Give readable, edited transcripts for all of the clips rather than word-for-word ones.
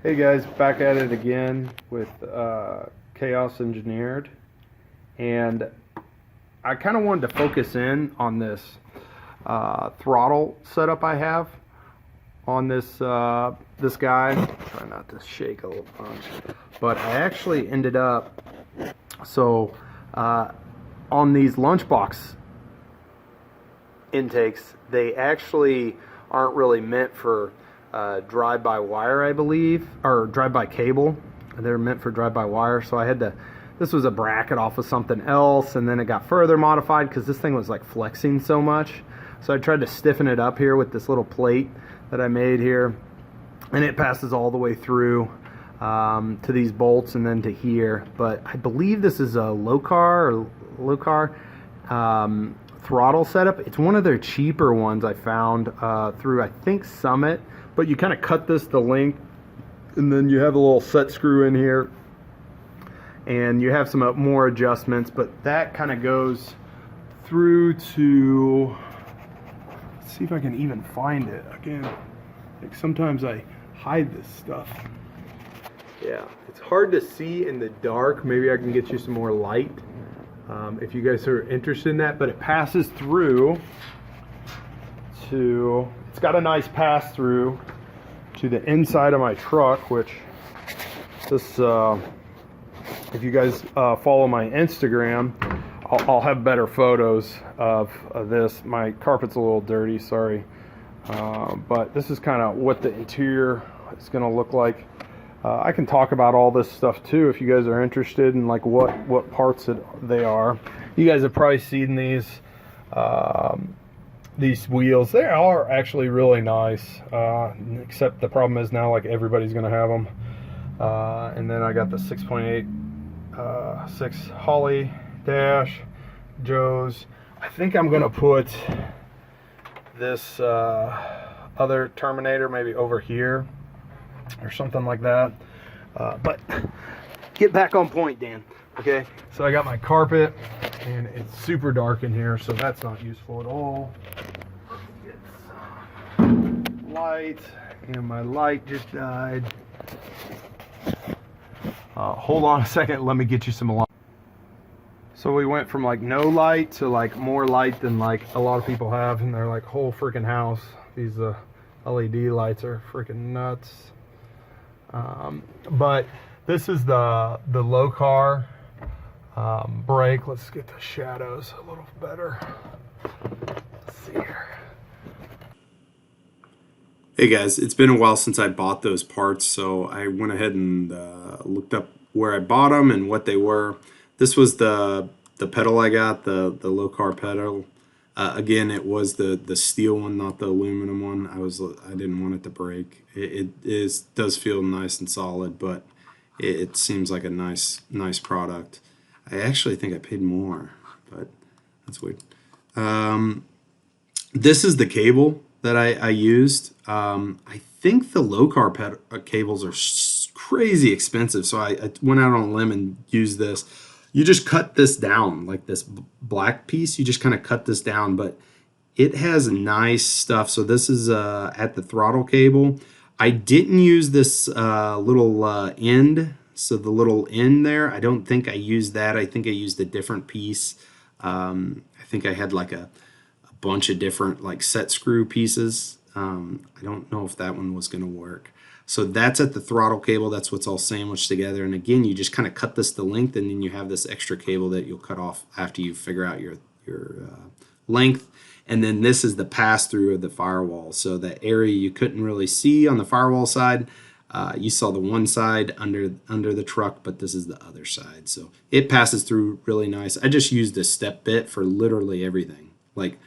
Hey guys, back at it again with Chaos Engineered, and I kind of wanted to focus in on this throttle setup I have on this this guy. Try not to shake a little bunch, but I actually ended up on these lunchbox intakes. They actually aren't really meant for drive-by-wire, I believe, or drive-by-cable. They're meant for drive-by-wire, so I had to, this was a bracket off of something else, and then it got further modified because this thing was like flexing so much. So I tried to stiffen it up here with this little plate that I made here, and it passes all the way through to these bolts and then to here. But I believe this is a Lokar throttle setup. It's one of their cheaper ones I found through, I think, Summit. But you kind of cut this to length, and then you have a little set screw in here, and you have some more adjustments. But that kind of goes through to, let's see if I can even find it again. Like sometimes I hide this stuff. Yeah, it's hard to see in the dark. Maybe I can get you some more light if you guys are interested in that. But it passes through to, it's got a nice pass through to the inside of my truck, which this, if you guys follow my Instagram, I'll have better photos of this. My carpet's a little dirty, sorry. But this is kind of what the interior is going to look like. I can talk about all this stuff too if you guys are interested in like what parts they are. You guys have probably seen these wheels. They are actually really nice, except the problem is now like everybody's gonna have them. And then I got the 6.8 6 Holly dash Joe's. I think I'm gonna put this other Terminator maybe over here or something like that. But get back on point, Dan. Okay, so I got my carpet, and it's super dark in here, so that's not useful at all. Let's get some light, and my light just died. Hold on a second, let me get you some light. So we went from like no light to like more light than like a lot of people have in their like whole freaking house. These LED lights are freaking nuts. But this is the Lokar brake. Let's get the shadows a little better. Let's see here. Hey guys, it's been a while since I bought those parts, so I went ahead and looked up where I bought them and what they were. This was the pedal I got, the Lokar pedal. Again, it was the steel one, not the aluminum one. I didn't want it to break. It does feel nice and solid, but it seems like a nice product. I actually think I paid more, but that's weird. This is the cable that I used. I think the Lokar cables are crazy expensive, so I went out on a limb and used this. You just cut this down, like this black piece, you just kind of cut this down, but it has nice stuff. So this is at the throttle cable. I didn't use this little end, so the little end there, I don't think I used that. I think I used a different piece. I think I had like a bunch of different like set screw pieces. I don't know if that one was going to work. So that's at the throttle cable. That's what's all sandwiched together. And again, you just kind of cut this to length, and then you have this extra cable that you'll cut off after you figure out your length. And then this is the pass-through of the Firewall. So the area you couldn't really see on the Firewall side, you saw the one side under the truck, but this is the other side. So it passes through really nice. I just used a step bit for literally everything. Like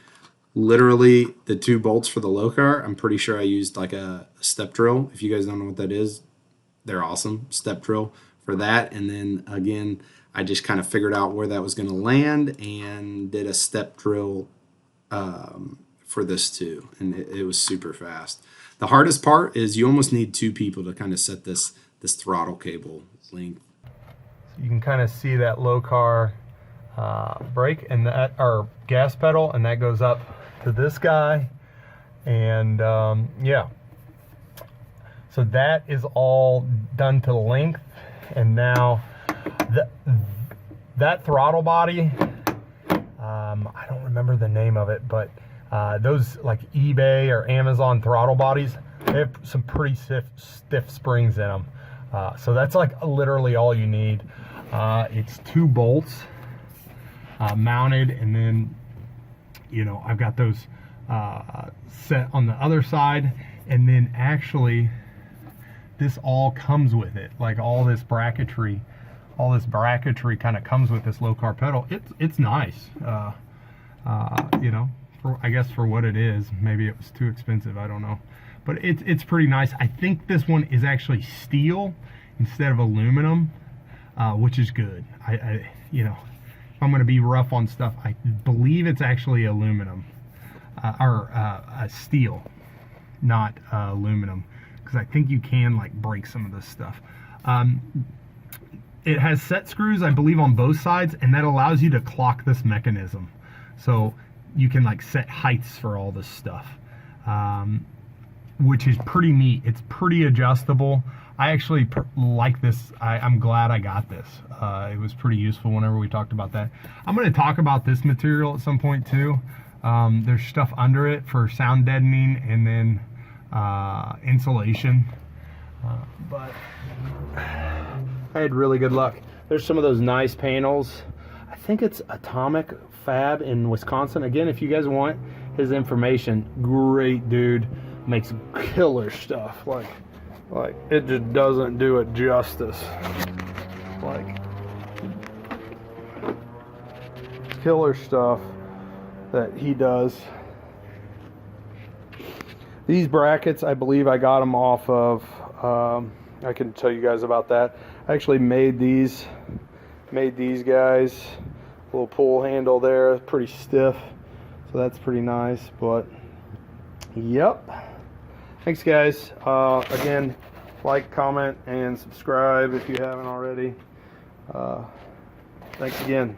literally the 2 bolts for the Lokar, I'm pretty sure I used like a step drill. If you guys don't know what that is, they're awesome. Step drill for that. And then again, I just kind of figured out where that was going to land and did a step drill for this too. And it was super fast. The hardest part is you almost need 2 people to kind of set this throttle cable length. So you can kind of see that Lokar brake and that, or gas pedal, and that goes up to this guy. And yeah, So that is all done to length, and now that throttle body, I don't remember the name of it, but those like eBay or Amazon throttle bodies, they have some pretty stiff springs in them. So that's like literally all you need. It's 2 bolts mounted, and then, you know, I've got those set on the other side, and then actually this all comes with it. Like all this bracketry kind of comes with this Lokar pedal. It's nice, you know, I guess for what it is. Maybe it was too expensive, I don't know, but it's pretty nice. I think this one is actually steel instead of aluminum, which is good. I you know, if I'm going to be rough on stuff, I believe it's actually aluminum, or steel, not aluminum, because I think you can like break some of this stuff. It has set screws, I believe, on both sides, and that allows you to clock this mechanism, so you can like set heights for all this stuff, which is pretty neat. It's pretty adjustable. I actually like this. I'm glad I got this. It was pretty useful whenever we talked about that. I'm going to talk about this material at some point too. There's stuff under it for sound deadening, and then insulation. But I had really good luck. There's some of those nice panels. I think it's Atomic Fab in Wisconsin. Again, if you guys want his information, great dude, makes killer stuff. Like it just doesn't do it justice. Like killer stuff that he does. These brackets, I believe I got them off of, I can tell you guys about that. I actually made these guys. Little pull handle there, pretty stiff, so that's pretty nice. But yep, thanks guys. Again, like, comment, and subscribe if you haven't already. Thanks again.